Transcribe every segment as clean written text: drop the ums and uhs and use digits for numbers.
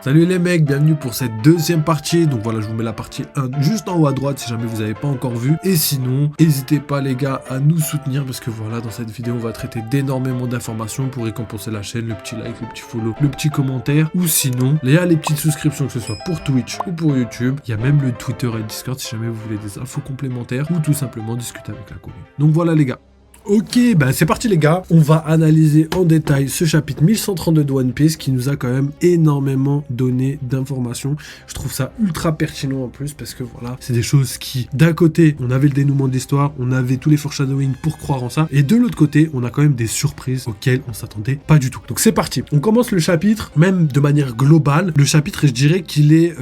Salut les mecs, bienvenue pour cette deuxième partie. Donc voilà, je vous mets la partie 1 juste en haut à droite si jamais vous n'avez pas encore vu. Et sinon, n'hésitez pas les gars à nous soutenir parce que voilà, dans cette vidéo, on va traiter d'énormément d'informations pour récompenser la chaîne, le petit like, le petit follow, le petit commentaire. Ou sinon, il y a les petites souscriptions, que ce soit pour Twitch ou pour YouTube. Il y a même le Twitter et le Discord si jamais vous voulez des infos complémentaires ou tout simplement discuter avec la commune. Donc voilà les gars. Ok, ben c'est parti les gars, on va analyser en détail ce chapitre 1132 de One Piece qui nous a quand même énormément donné d'informations. Je trouve ça ultra pertinent en plus parce que voilà, c'est des choses qui, d'un côté, on avait le dénouement de l'histoire, on avait tous les foreshadowing pour croire en ça, et de l'autre côté, on a quand même des surprises auxquelles on s'attendait pas du tout. Donc c'est parti, on commence le chapitre, même de manière globale, le chapitre, je dirais qu'il est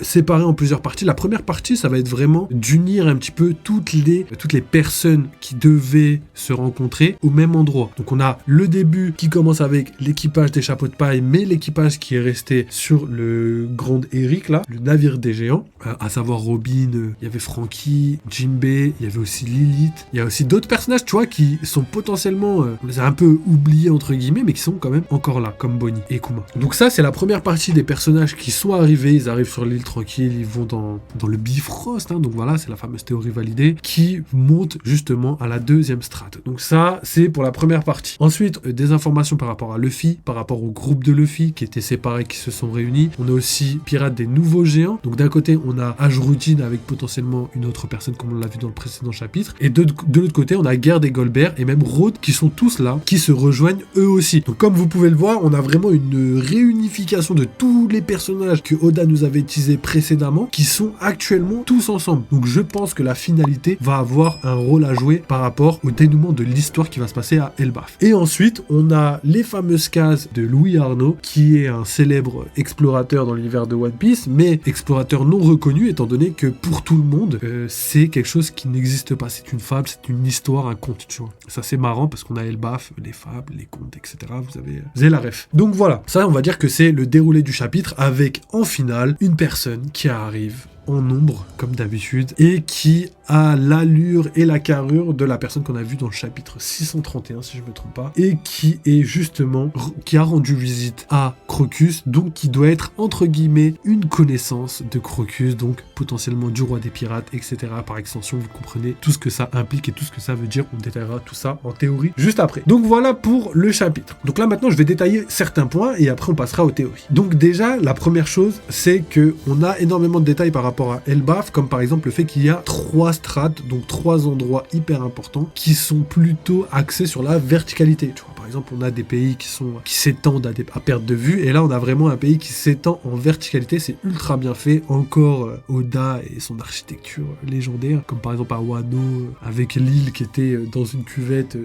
séparé en plusieurs parties. La première partie, ça va être vraiment d'unir un petit peu toutes les personnes qui devaient se rencontrer au même endroit. Donc on a le début qui commence avec l'équipage des chapeaux de paille, mais l'équipage qui est resté sur le Grand Eric là, le navire des géants, à savoir Robin, il y avait Franky, Jinbei, il y avait aussi Lilith, il y a aussi d'autres personnages, tu vois, qui sont potentiellement, on les a un peu oubliés entre guillemets, mais qui sont quand même encore là, comme Bonnie et Kuma. Donc ça c'est la première partie des personnages qui sont arrivés, ils arrivent sur l'île tranquille, ils vont dans le Bifrost, hein, donc voilà, c'est la fameuse théorie validée, qui monte justement à la deuxième strate. Donc ça, c'est pour la première partie. Ensuite, des informations par rapport à Luffy, par rapport au groupe de Luffy qui étaient séparés, qui se sont réunis. On a aussi Pirates des Nouveaux Géants. Donc d'un côté, on a Ash Routine avec potentiellement une autre personne comme on l'a vu dans le précédent chapitre. Et de l'autre côté, on a Guerre des Goldberg et même Road qui sont tous là, qui se rejoignent eux aussi. Donc comme vous pouvez le voir, on a vraiment une réunification de tous les personnages que Oda nous avait teasés précédemment, qui sont actuellement tous ensemble. Donc je pense que la finalité va avoir un rôle à jouer par rapport au dénouement de l'histoire qui va se passer à Elbaf. Et ensuite, on a les fameuses cases de Louis Arnaud, qui est un célèbre explorateur dans l'univers de One Piece, mais explorateur non reconnu, étant donné que pour tout le monde, c'est quelque chose qui n'existe pas. C'est une fable, c'est une histoire, un conte, tu vois. Ça, c'est marrant parce qu'on a Elbaf, les fables, les contes, etc. Vous avez la ref. Donc voilà, ça, on va dire que c'est le déroulé du chapitre avec, en finale, une personne qui arrive en nombre, comme d'habitude, et qui a l'allure et la carrure de la personne qu'on a vue dans le chapitre 631, si je me trompe pas, et qui est justement, qui a rendu visite à Crocus, donc qui doit être, entre guillemets, une connaissance de Crocus, donc potentiellement du roi des pirates, etc. Par extension, vous comprenez tout ce que ça implique et tout ce que ça veut dire. On détaillera tout ça en théorie juste après. Donc voilà pour le chapitre. Donc là, maintenant, je vais détailler certains points, et après, on passera aux théories. Donc déjà, la première chose, c'est que on a énormément de détails par rapport à Elbaf, comme par exemple le fait qu'il y a 3 strates, donc 3 endroits hyper importants qui sont plutôt axés sur la verticalité. Tu vois, par exemple, on a des pays qui s'étendent à perte de vue, et là on a vraiment un pays qui s'étend en verticalité. C'est ultra bien fait. Encore Oda et son architecture légendaire, comme par exemple à Wano avec l'île qui était dans une cuvette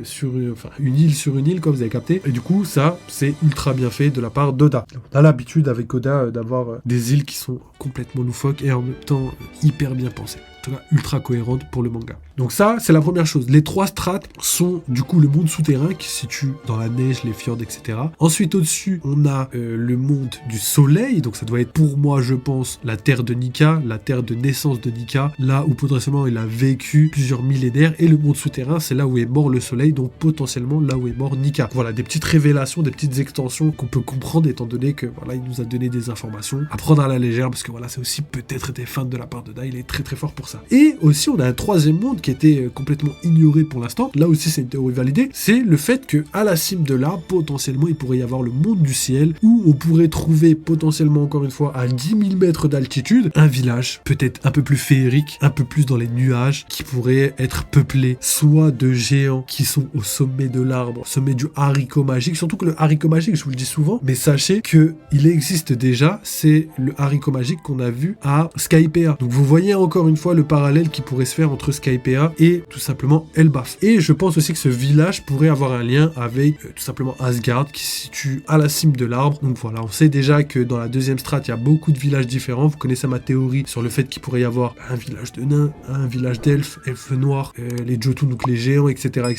une île sur une île, comme vous avez capté. Et du coup, ça c'est ultra bien fait de la part d'Oda. On a l'habitude avec Oda d'avoir des îles qui sont complètement loufoques et en même temps hyper bien pensées. En tout cas, ultra cohérente pour le manga. Donc ça, c'est la première chose. Les 3 strates sont du coup le monde souterrain qui se situe dans la neige, les fjords, etc. Ensuite, au-dessus, on a le monde du soleil. Donc ça doit être pour moi, je pense, la terre de Nika, la terre de naissance de Nika, là où potentiellement il a vécu plusieurs millénaires. Et le monde souterrain, c'est là où est mort le soleil, donc potentiellement là où est mort Nika. Voilà, des petites révélations, des petites extensions qu'on peut comprendre étant donné que voilà, il nous a donné des informations à prendre à la légère parce que voilà, c'est aussi peut-être des fans de la part de Oda. Il est très très fort pour ça. Et aussi, on a un troisième monde qui était complètement ignoré pour l'instant. Là aussi, c'est une théorie validée. C'est le fait que à la cime de l'arbre, potentiellement, il pourrait y avoir le monde du ciel où on pourrait trouver potentiellement, encore une fois, à 10 000 mètres d'altitude, un village, peut-être un peu plus féerique, un peu plus dans les nuages, qui pourrait être peuplé soit de géants qui sont au sommet de l'arbre, au sommet du haricot magique. Surtout que le haricot magique, je vous le dis souvent, mais sachez que il existe déjà, c'est le haricot magique qu'on a vu à Skypiea. Donc vous voyez encore une fois le parallèle qui pourrait se faire entre Skypiea et tout simplement Elbaf. Et je pense aussi que ce village pourrait avoir un lien avec tout simplement Asgard qui se situe à la cime de l'arbre. Donc voilà, on sait déjà que dans la deuxième strate, il y a beaucoup de villages différents. Vous connaissez ma théorie sur le fait qu'il pourrait y avoir un village de nains, un village d'elfes, elfes noirs, les Jotun, donc les géants, etc.,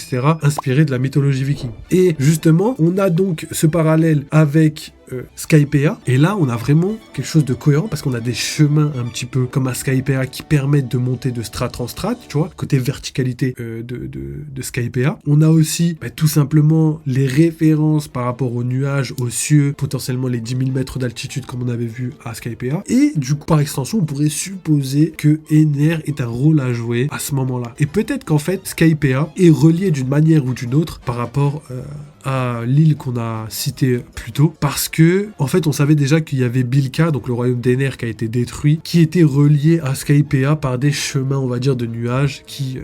inspirés de la mythologie viking. Et justement, on a donc ce parallèle avec Skypiea. Et là, on a vraiment quelque chose de cohérent parce qu'on a des chemins un petit peu comme à Skypiea qui permettent de monter de strate en strate, tu vois, côté verticalité de Skypiea. On a aussi tout simplement les références par rapport aux nuages, aux cieux, potentiellement les 10 000 mètres d'altitude comme on avait vu à Skypiea. Et du coup, par extension, on pourrait supposer que Ener est un rôle à jouer à ce moment-là. Et peut-être qu'en fait, Skypiea est relié d'une manière ou d'une autre par rapport à l'île qu'on a citée plus tôt, parce que en fait on savait déjà qu'il y avait Bilka, donc le royaume d'Ener qui a été détruit, qui était relié à Skypiea par des chemins, on va dire, de nuages qui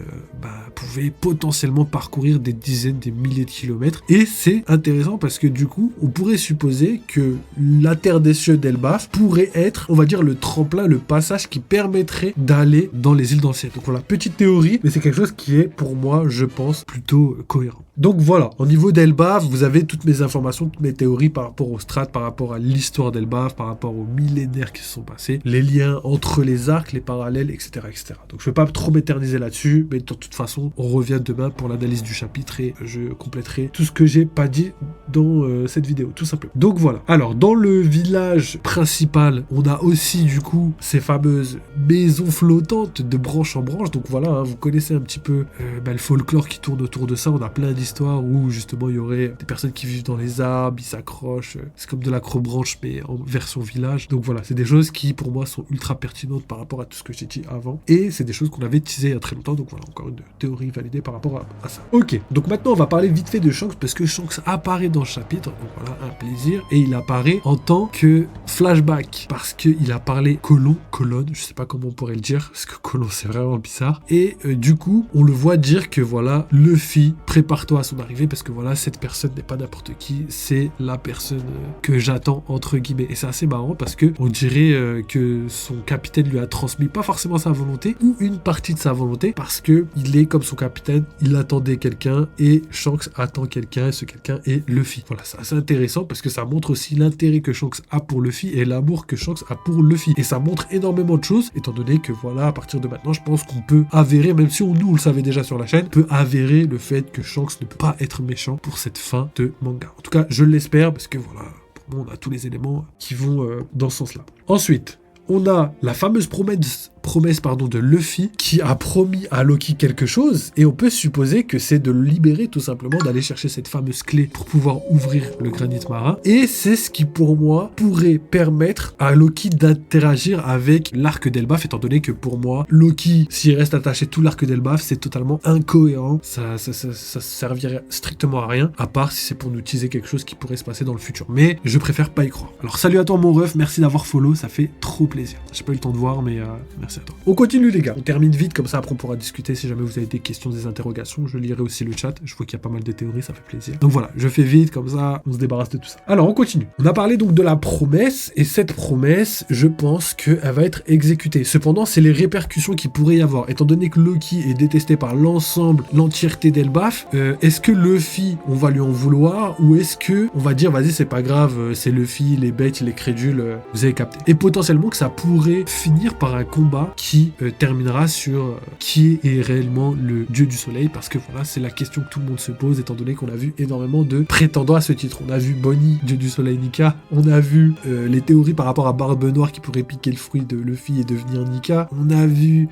pouvaient potentiellement parcourir des dizaines, des milliers de kilomètres. Et c'est intéressant parce que du coup on pourrait supposer que la terre des cieux d'Elbaf pourrait être, on va dire, le tremplin, le passage qui permettrait d'aller dans les îles d'anciennes. Donc voilà, petite théorie, mais c'est quelque chose qui est pour moi, je pense, plutôt cohérent. Donc voilà, au niveau d'Elbaf, vous avez toutes mes informations, toutes mes théories par rapport aux strates, par rapport à l'histoire d'Elbaf, par rapport aux millénaires qui se sont passés, les liens entre les arcs, les parallèles, etc. etc. Donc je ne vais pas trop m'éterniser là-dessus, mais de toute façon, on revient demain pour l'analyse du chapitre et je compléterai tout ce que j'ai pas dit dans cette vidéo, tout simplement. Donc voilà. Alors, dans le village principal, on a aussi du coup ces fameuses maisons flottantes de branche en branche. Donc voilà, hein, vous connaissez un petit peu le folklore qui tourne autour de ça. On a plein d'histoires où justement il y aurait des personnes qui vivent dans les arbres, ils s'accrochent, c'est comme de l'acrobranche mais en version village. Donc voilà, c'est des choses qui pour moi sont ultra pertinentes par rapport à tout ce que j'ai dit avant, et c'est des choses qu'on avait teasé il y a très longtemps. Donc voilà, encore une théorie validée par rapport à ça. Ok, donc maintenant on va parler vite fait de Shanks parce que Shanks apparaît dans le chapitre, donc voilà, un plaisir, et il apparaît en tant que flashback parce qu'il a parlé colonne, je sais pas comment on pourrait le dire parce que colon c'est vraiment bizarre, et du coup on le voit dire que voilà, Luffy, prépare-toi à son arrivée parce que voilà, cette personne n'est pas n'importe qui, c'est la personne que j'attends entre guillemets. Et c'est assez marrant parce que on dirait que son capitaine lui a transmis pas forcément sa volonté ou une partie de sa volonté, parce que il est comme son capitaine, il attendait quelqu'un et Shanks attend quelqu'un et ce quelqu'un est Luffy. Voilà, c'est assez intéressant parce que ça montre aussi l'intérêt que Shanks a pour Luffy et l'amour que Shanks a pour Luffy, et ça montre énormément de choses étant donné que voilà, à partir de maintenant je pense qu'on peut avérer, même si nous on le savait déjà sur la chaîne, peut avérer le fait que Shanks ne peut pas être méchant pour cette fin de manga. En tout cas, je l'espère parce que voilà, pour moi, on a tous les éléments qui vont dans ce sens-là. Ensuite, on a la fameuse promesse de Luffy qui a promis à Loki quelque chose, et on peut supposer que c'est de le libérer tout simplement, d'aller chercher cette fameuse clé pour pouvoir ouvrir le granit marin, et c'est ce qui pour moi pourrait permettre à Loki d'interagir avec l'arc d'Elbaf, étant donné que pour moi Loki, s'il reste attaché tout l'arc d'Elbaf, c'est totalement incohérent, ça servirait strictement à rien, à part si c'est pour nous teaser quelque chose qui pourrait se passer dans le futur, mais je préfère pas y croire. Alors salut à toi mon ref, merci d'avoir follow, ça fait trop plaisir. J'ai pas eu le temps de voir, mais merci à toi. On continue les gars, on termine vite, comme ça après on pourra discuter si jamais vous avez des questions, des interrogations, je lirai aussi le chat, je vois qu'il y a pas mal de théories, ça fait plaisir. Donc voilà, je fais vite, comme ça on se débarrasse de tout ça. Alors on continue. On a parlé donc de la promesse, et cette promesse, je pense qu'elle va être exécutée. Cependant, c'est les répercussions qu'il pourrait y avoir, étant donné que Loki est détesté par l'entièreté d'Elbaf, est-ce que Luffy, on va lui en vouloir, ou est-ce que on va dire, vas-y c'est pas grave, c'est Luffy, les bêtes, les crédules, vous avez capté. Et potentiellement que ça pourrait finir par un combat qui terminera sur qui est réellement le dieu du soleil, parce que voilà, c'est la question que tout le monde se pose, étant donné qu'on a vu énormément de prétendants à ce titre. On a vu Bonnie, dieu du soleil Nika, on a vu les théories par rapport à Barbe Noire qui pourrait piquer le fruit de Luffy et devenir Nika, on a vu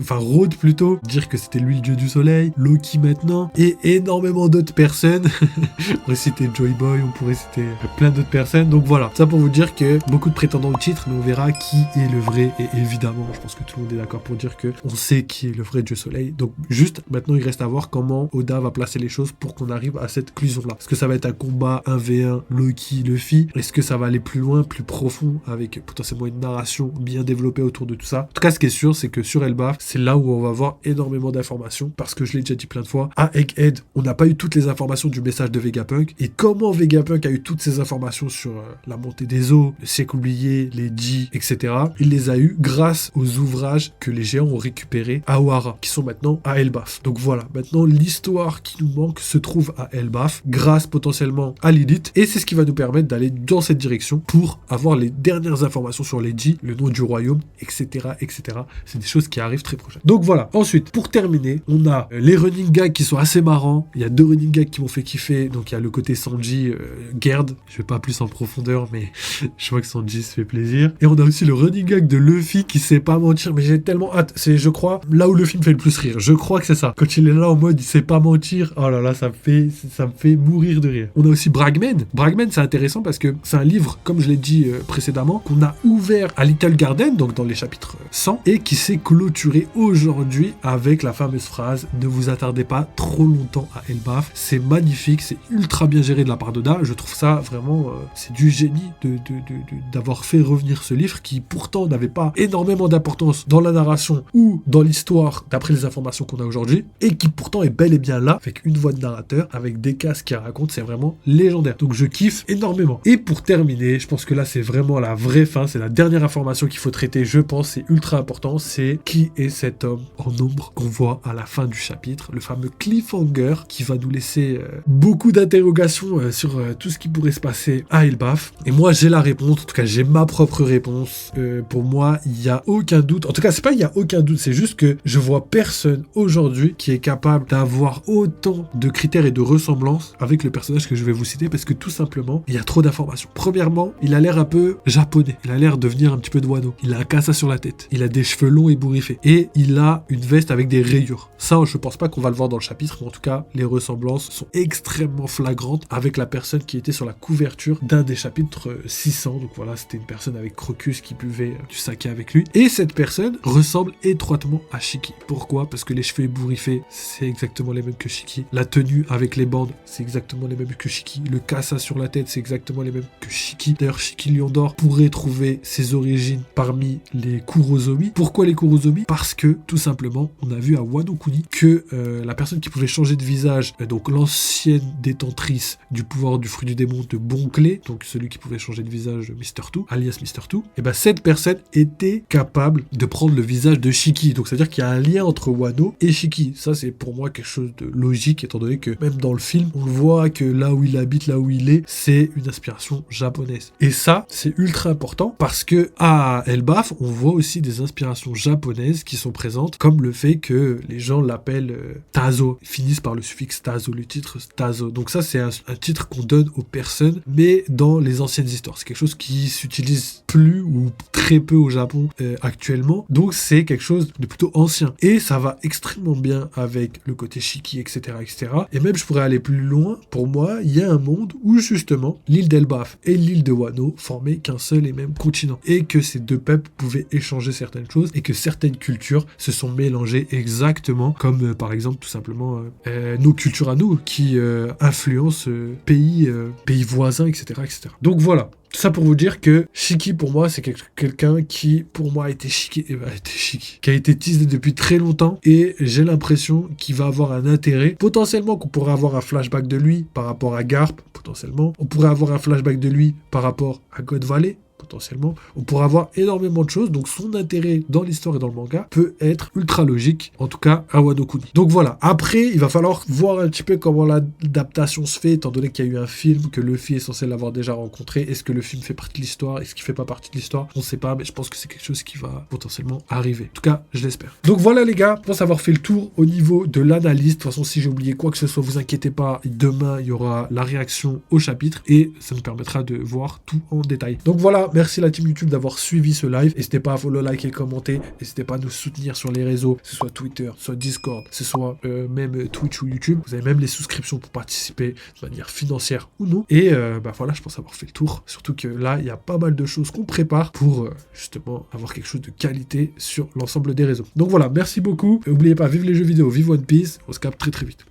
Rhodes plutôt dire que c'était lui le dieu du soleil, Loki maintenant, et énormément d'autres personnes. On pourrait citer Joy Boy, on pourrait citer plein d'autres personnes, donc voilà, ça pour vous dire que beaucoup de prétendants au titre, mais on verra qui est le vrai, et évidemment je pense que tout le monde est d'accord pour dire que on sait qui est le vrai dieu soleil. Donc juste maintenant il reste à voir comment Oda va placer les choses pour qu'on arrive à cette conclusion là. Est-ce que ça va être un combat 1v1 Loki Luffy? Est-ce que ça va aller plus loin, plus profond, avec potentiellement une narration bien développée autour de tout ça? En tout cas ce qui est sûr c'est que sur Elbaf c'est là où on va avoir énormément d'informations, parce que je l'ai déjà dit plein de fois, à Egghead on n'a pas eu toutes les informations du message de Vegapunk, et comment Vegapunk a eu toutes ces informations sur la montée des eaux, le siècle oublié, les G, etc. Il les a eu grâce aux ouvrages que les géants ont récupérés à Ohara, qui sont maintenant à Elbaf. Donc voilà, maintenant l'histoire qui nous manque se trouve à Elbaf, grâce potentiellement à Lilith, et c'est ce qui va nous permettre d'aller dans cette direction pour avoir les dernières informations sur Leiji, le nom du royaume, etc., etc. C'est des choses qui arrivent très prochainement. Donc voilà, ensuite, pour terminer, on a les running gags qui sont assez marrants. Il y a 2 running gags qui m'ont fait kiffer. Donc il y a le côté Sanji, Gerd. Je vais pas plus en profondeur, mais je vois que Sanji se fait plaisir. Et on a aussi le running gag de Luffy qui sait pas mentir, mais j'ai tellement hâte. C'est, je crois, là où le film fait le plus rire. Je crois que c'est ça. Quand il est là en mode il sait pas mentir, oh là là, ça me fait mourir de rire. On a aussi Bragman. Bragman, c'est intéressant parce que c'est un livre, comme je l'ai dit précédemment, qu'on a ouvert à Little Garden, donc dans les chapitres 100, et qui s'est clôturé aujourd'hui avec la fameuse phrase « Ne vous attardez pas trop longtemps à Elbaf ». C'est magnifique, c'est ultra bien géré de la part d'Oda. Je trouve ça vraiment, c'est du génie d'avoir fait revenir ce livre qui pourtant n'avait pas énormément d'importance dans la narration ou dans l'histoire d'après les informations qu'on a aujourd'hui, et qui pourtant est bel et bien là, avec une voix de narrateur, avec des cases qui racontent, c'est vraiment légendaire. Donc je kiffe énormément. Et pour terminer, je pense que là c'est vraiment la vraie fin, c'est la dernière information qu'il faut traiter, je pense, c'est ultra important, c'est qui est cet homme en ombre qu'on voit à la fin du chapitre, le fameux cliffhanger qui va nous laisser beaucoup d'interrogations sur tout ce qui pourrait se passer à Elbaf. Et moi j'ai la réponse, en tout cas j'ai ma propre réponse. Pour moi, il n'y a aucun doute, en tout cas c'est pas il n'y a aucun doute, c'est juste que je vois personne aujourd'hui qui est capable d'avoir autant de critères et de ressemblances avec le personnage que je vais vous citer, parce que tout simplement, il y a trop d'informations. Premièrement, il a l'air un peu japonais, il a l'air de venir un petit peu de Wano, il a un kasa sur la tête, il a des cheveux longs et bourriffés, et il a une veste avec des rayures. Ça, je pense pas qu'on va le voir dans le chapitre, mais en tout cas, les ressemblances sont extrêmement flagrantes avec la personne qui était sur la couverture d'un des chapitres 600. Donc voilà, c'était une personne avec Crocus qui buvait du saké avec lui. Et cette personne ressemble étroitement à Shiki. Pourquoi? Parce que les cheveux ébouriffés, c'est exactement les mêmes que Shiki. La tenue avec les bandes, c'est exactement les mêmes que Shiki. Le kasa sur la tête, c'est exactement les mêmes que Shiki. D'ailleurs, Shiki Lion d'Or pourrait trouver ses origines parmi les Kurozomi. Pourquoi les Kurozomi? Parce que, tout simplement, on a vu à Wano Kuni que la personne qui pouvait changer de visage, donc l'ancienne détentrice du pouvoir du fruit du démon de Bon Clé, donc celui qui pouvait changer de visage de Mr. Two, alias Mr. Two, et ben cette personne était capable de prendre le visage de Shiki. Donc c'est-à-dire qu'il y a un lien entre Wano et Shiki. Ça, c'est pour moi quelque chose de logique, étant donné que même dans le film, on le voit que là où il habite, là où il est, c'est une inspiration japonaise. Et ça, c'est ultra important parce que à Elbaf, on voit aussi des inspirations japonaises qui sont présentes, comme le fait que les gens l'appellent Tazo, ils finissent par le suffixe Tazo, le titre Tazo. Donc ça, c'est un titre qu'on donne aux personnes, mais dans les anciennes histoires. C'est quelque chose qui s'utilise plus ou très peu au Japon actuellement. Donc c'est quelque chose de plutôt ancien. Et ça va extrêmement bien avec le côté Shiki, etc., etc. Et même, je pourrais aller plus loin. Pour moi, il y a un monde où justement l'île d'Elbaf et l'île de Wano formaient qu'un seul et même continent. Et que ces deux peuples pouvaient échanger certaines choses et que certaines cultures se sont mélangées exactement comme par exemple tout simplement nos cultures à nous qui influencent pays voisins, etc., etc. Donc voilà. Tout ça pour vous dire que Shiki, pour moi, c'est quelqu'un qui, pour moi, a été Shiki, qui a été teasé depuis très longtemps, et j'ai l'impression qu'il va avoir un intérêt. Potentiellement qu'on pourrait avoir un flashback de lui par rapport à Garp, potentiellement. On pourrait avoir un flashback de lui par rapport à God Valley, potentiellement. On pourrait avoir énormément de choses, donc son intérêt dans l'histoire et dans le manga peut être ultra logique, en tout cas à Wano Kuni. Donc voilà, après il va falloir voir un petit peu comment l'adaptation se fait, étant donné qu'il y a eu un film, que Luffy est censé l'avoir déjà rencontré. Est-ce que le film fait partie de l'histoire? Est-ce qu'il fait pas partie de l'histoire? On sait pas, mais je pense que c'est quelque chose qui va potentiellement arriver. En tout cas, je l'espère. Donc voilà les gars, je pense avoir fait le tour au niveau de l'analyse. De toute façon, si j'ai oublié quoi que ce soit, vous inquiétez pas, demain il y aura la réaction au chapitre et ça nous permettra de voir tout en détail. Donc voilà, merci la team YouTube d'avoir suivi ce live. N'hésitez pas à follow, like et commenter. N'hésitez pas à nous soutenir sur les réseaux, que ce soit Twitter, soit Discord, que ce soit même Twitch ou YouTube. Vous avez même les souscriptions pour participer de manière financière ou non. Et voilà, je pense avoir fait le tour. Surtout que là, il y a pas mal de choses qu'on prépare pour justement avoir quelque chose de qualité sur l'ensemble des réseaux. Donc voilà, merci beaucoup. N'oubliez pas, vive les jeux vidéo, vive One Piece. On se capte très très vite.